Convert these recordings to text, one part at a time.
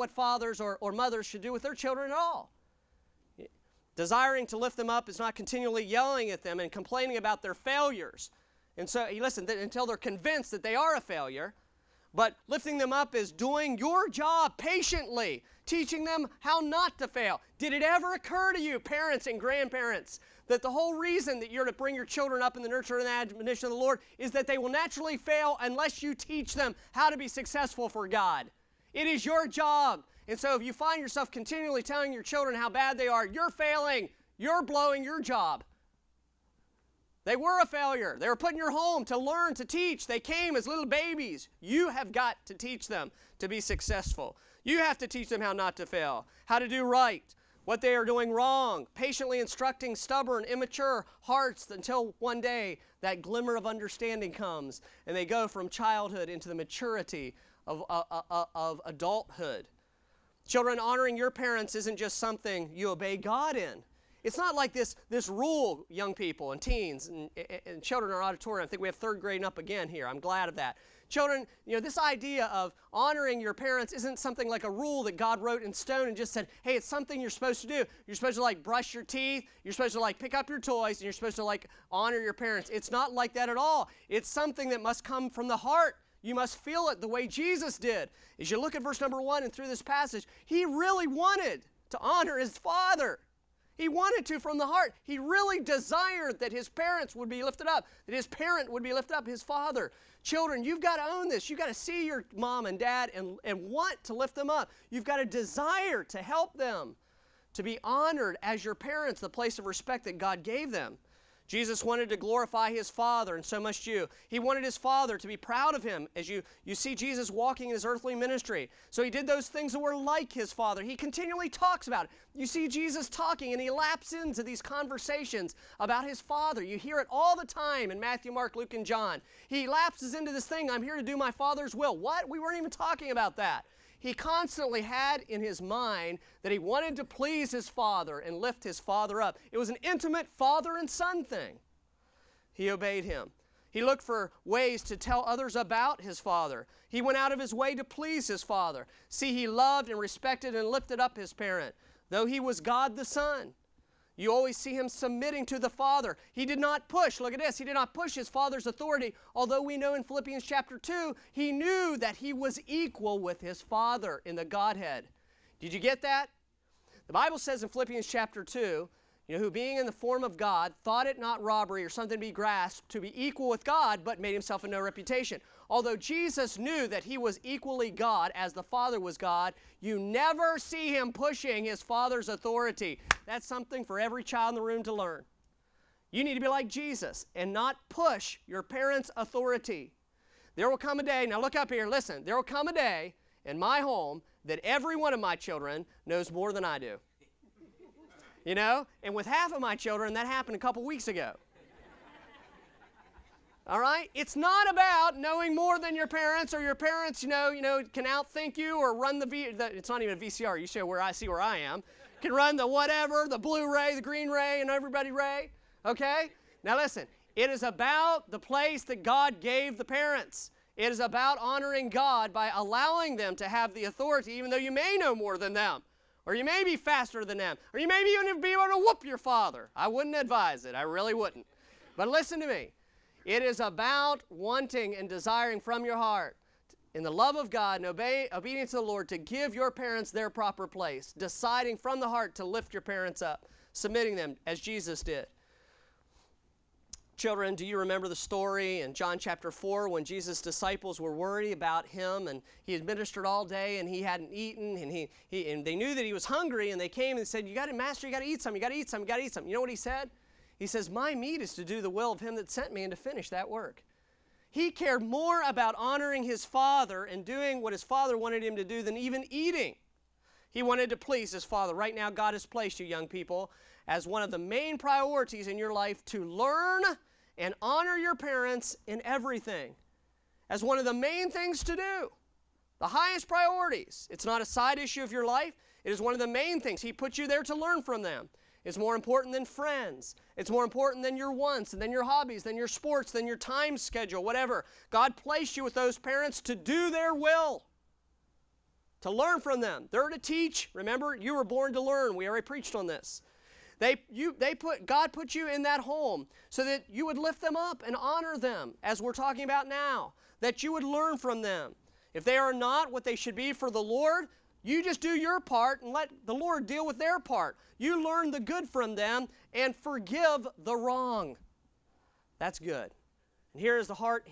what fathers or mothers should do with their children at all. Desiring to lift them up is not continually yelling at them and complaining about their failures. And so, listen, until they're convinced that they are a failure. But lifting them up is doing your job patiently, teaching them how not to fail. Did it ever occur to you, parents and grandparents, that the whole reason that you're to bring your children up in the nurture and admonition of the Lord is that they will naturally fail unless you teach them how to be successful for God? It is your job. And so if you find yourself continually telling your children how bad they are, you're failing. You're blowing your job. They were a failure. They were put in your home to learn, to teach. They came as little babies. You have got to teach them to be successful. You have to teach them how not to fail, how to do right, what they are doing wrong, patiently instructing stubborn, immature hearts until one day that glimmer of understanding comes and they go from childhood into the maturity of adulthood. Children, honoring your parents isn't just something you obey God in. It's not like this rule, young people and teens and children in our auditorium. I think we have third grade and up again here. I'm glad of that. Children, this idea of honoring your parents isn't something like a rule that God wrote in stone and just said, hey, it's something you're supposed to do. You're supposed to brush your teeth. You're supposed to pick up your toys, and you're supposed to honor your parents. It's not like that at all. It's something that must come from the heart. You must feel it the way Jesus did. As you look at verse number 1 and through this passage, he really wanted to honor his Father. He wanted to from the heart. He really desired that his parents would be lifted up, that his parent would be lifted up, his father. Children, you've got to own this. You've got to see your mom and dad and want to lift them up. You've got a desire to help them, to be honored as your parents, the place of respect that God gave them. Jesus wanted to glorify his Father, and so must you. He wanted his Father to be proud of him as you see Jesus walking in his earthly ministry. So he did those things that were like his Father. He continually talks about it. You see Jesus talking, and he lapses into these conversations about his Father. You hear it all the time in Matthew, Mark, Luke, and John. He lapses into this thing, I'm here to do my Father's will. What? We weren't even talking about that. He constantly had in his mind that he wanted to please his Father and lift his Father up. It was an intimate father and son thing. He obeyed him. He looked for ways to tell others about his Father. He went out of his way to please his Father. See, he loved and respected and lifted up his parent, though he was God the Son. You always see him submitting to the Father. He did not push, look at this, he did not push his Father's authority, although we know in Philippians chapter 2, he knew that he was equal with his Father in the Godhead. Did you get that? The Bible says in Philippians chapter 2, who being in the form of God, thought it not robbery or something to be grasped, to be equal with God, but made himself of no reputation. Although Jesus knew that he was equally God as the Father was God, you never see him pushing his Father's authority. That's something for every child in the room to learn. You need to be like Jesus and not push your parents' authority. There will come a day, now look up here, listen, there will come a day in my home that every one of my children knows more than I do. And with half of my children, that happened a couple weeks ago. All right? It's not about knowing more than your parents, or your parents, can outthink you or run it's not even a VCR. You see where I am. Can run the whatever, the Blu-ray, the green ray, and everybody ray. Okay? Now listen, it is about the place that God gave the parents. It is about honoring God by allowing them to have the authority, even though you may know more than them. Or you may be faster than them. Or you may even be able to whoop your father. I wouldn't advise it. I really wouldn't. But listen to me. It is about wanting and desiring from your heart, in the love of God and obedience to the Lord, to give your parents their proper place. Deciding from the heart to lift your parents up. Submitting them as Jesus did. Children, do you remember the story in John chapter 4 when Jesus' disciples were worried about him, and he had ministered all day and he hadn't eaten, and they knew that he was hungry, and they came and said, Master, you got to eat some, you got to eat some, you got to eat some. You know what he said? He says, my meat is to do the will of him that sent me and to finish that work. He cared more about honoring his Father and doing what his Father wanted him to do than even eating. He wanted to please his Father. Right now, God has placed you, young people, as one of the main priorities in your life to learn and honor your parents in everything as one of the main things to do. The highest priorities. It's not a side issue of your life. It is one of the main things. He put you there to learn from them. It's more important than friends. It's more important than your wants, and than your hobbies, than your sports, than your time schedule, whatever. God placed you with those parents to do their will. to learn from them. They're to teach. Remember, you were born to learn. We already preached on this. God put you in that home so that you would lift them up and honor them, as we're talking about now, that you would learn from them. If they are not what they should be for the Lord, you just do your part and let the Lord deal with their part. You learn the good from them and forgive the wrong. That's good. And here is a heart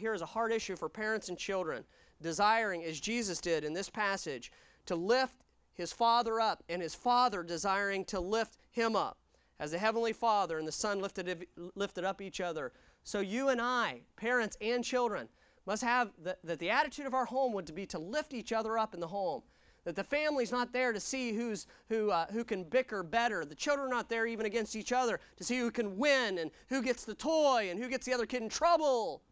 issue for parents and children, desiring, as Jesus did in this passage, to lift his Father up, and his Father desiring to lift him up. As the Heavenly Father and the Son lifted up each other. So you and I, parents and children, must have that the attitude of our home would be to lift each other up in the home. That the family's not there to see who can bicker better. The children are not there even against each other to see who can win and who gets the toy and who gets the other kid in trouble.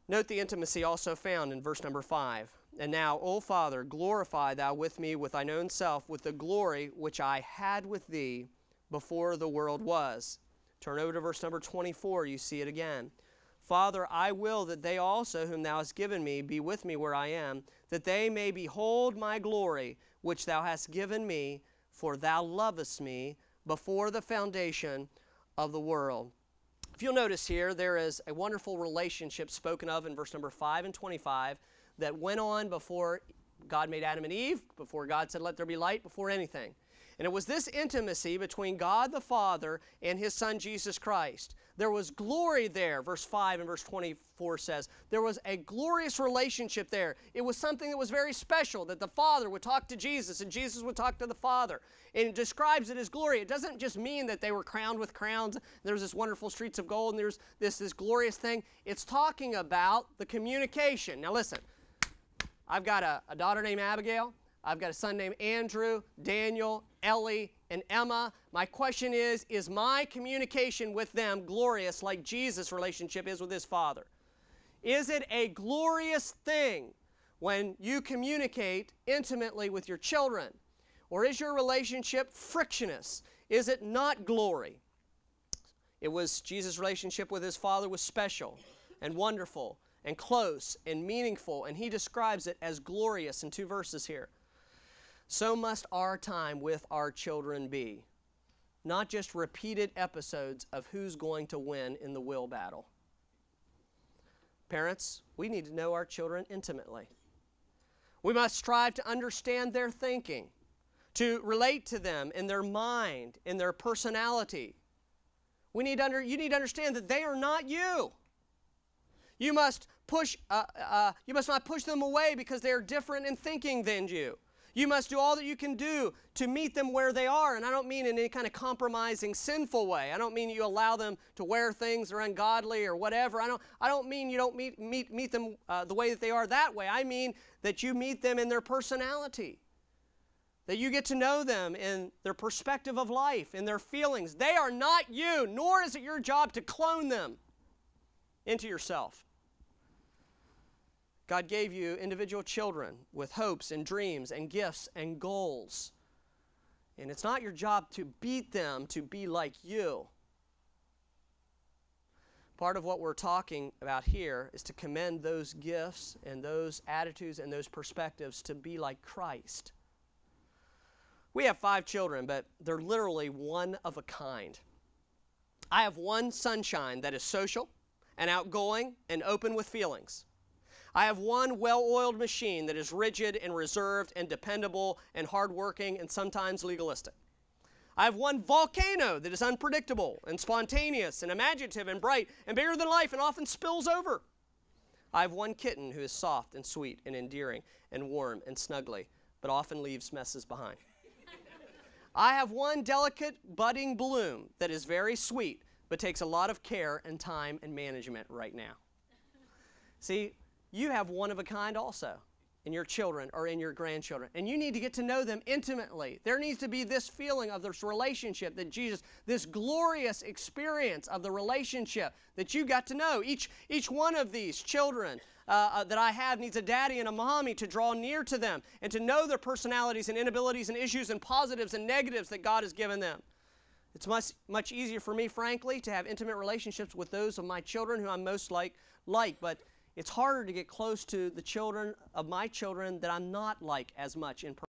Note the intimacy also found in verse number 5. And now, O Father, glorify thou with me with thine own self, with the glory which I had with thee before the world was. Turn over to verse number 24, you see it again. Father, I will that they also whom thou hast given me be with me where I am, that they may behold my glory which thou hast given me, for thou lovest me before the foundation of the world. If you'll notice here, there is a wonderful relationship spoken of in verse number 5 and 25 that went on before God made Adam and Eve, before God said, let there be light, before anything. And it was this intimacy between God the Father and his Son Jesus Christ. There was glory there, verse 5 and verse 24 says. There was a glorious relationship there. It was something that was very special, that the Father would talk to Jesus and Jesus would talk to the Father. And it describes it as glory. It doesn't just mean that they were crowned with crowns. There's this wonderful streets of gold and there's this glorious thing. It's talking about the communication. Now listen, I've got a daughter named Abigail. I've got a son named Andrew, Daniel, Ellie, and Emma. My question is my communication with them glorious like Jesus' relationship is with his Father? Is it a glorious thing when you communicate intimately with your children? Or is your relationship frictionless? Is it not glory? It was Jesus' relationship with his Father was special and wonderful and close and meaningful, and he describes it as glorious in 2 verses here. So must our time with our children be. Not just repeated episodes of who's going to win in the will battle. Parents, we need to know our children intimately. We must strive to understand their thinking, to relate to them in their mind, in their personality. You need to understand that they are not you. You must not push them away because they are different in thinking than you. You must do all that you can do to meet them where they are. And I don't mean in any kind of compromising, sinful way. I don't mean you allow them to wear things that are ungodly or whatever. I don't mean you don't meet them the way that they are that way. I mean that you meet them in their personality. That you get to know them in their perspective of life, in their feelings. They are not you, nor is it your job to clone them into yourself. God gave you individual children with hopes and dreams and gifts and goals. And it's not your job to beat them to be like you. Part of what we're talking about here is to commend those gifts and those attitudes and those perspectives to be like Christ. We have 5 children, but they're literally one of a kind. I have one sunshine that is social and outgoing and open with feelings. I have one well-oiled machine that is rigid and reserved and dependable and hardworking and sometimes legalistic. I have one volcano that is unpredictable and spontaneous and imaginative and bright and bigger than life and often spills over. I have one kitten who is soft and sweet and endearing and warm and snuggly, but often leaves messes behind. I have one delicate budding bloom that is very sweet, but takes a lot of care and time and management right now. See, you have one of a kind also in your children or in your grandchildren, and you need to get to know them intimately. There needs to be this feeling of this relationship that Jesus, this glorious experience of the relationship that you got to know. Each one of these children that I have needs a daddy and a mommy to draw near to them and to know their personalities and inabilities and issues and positives and negatives that God has given them. It's much easier for me, frankly, to have intimate relationships with those of my children who I'm most like, but it's harder to get close to the children of my children that I'm not like as much in person.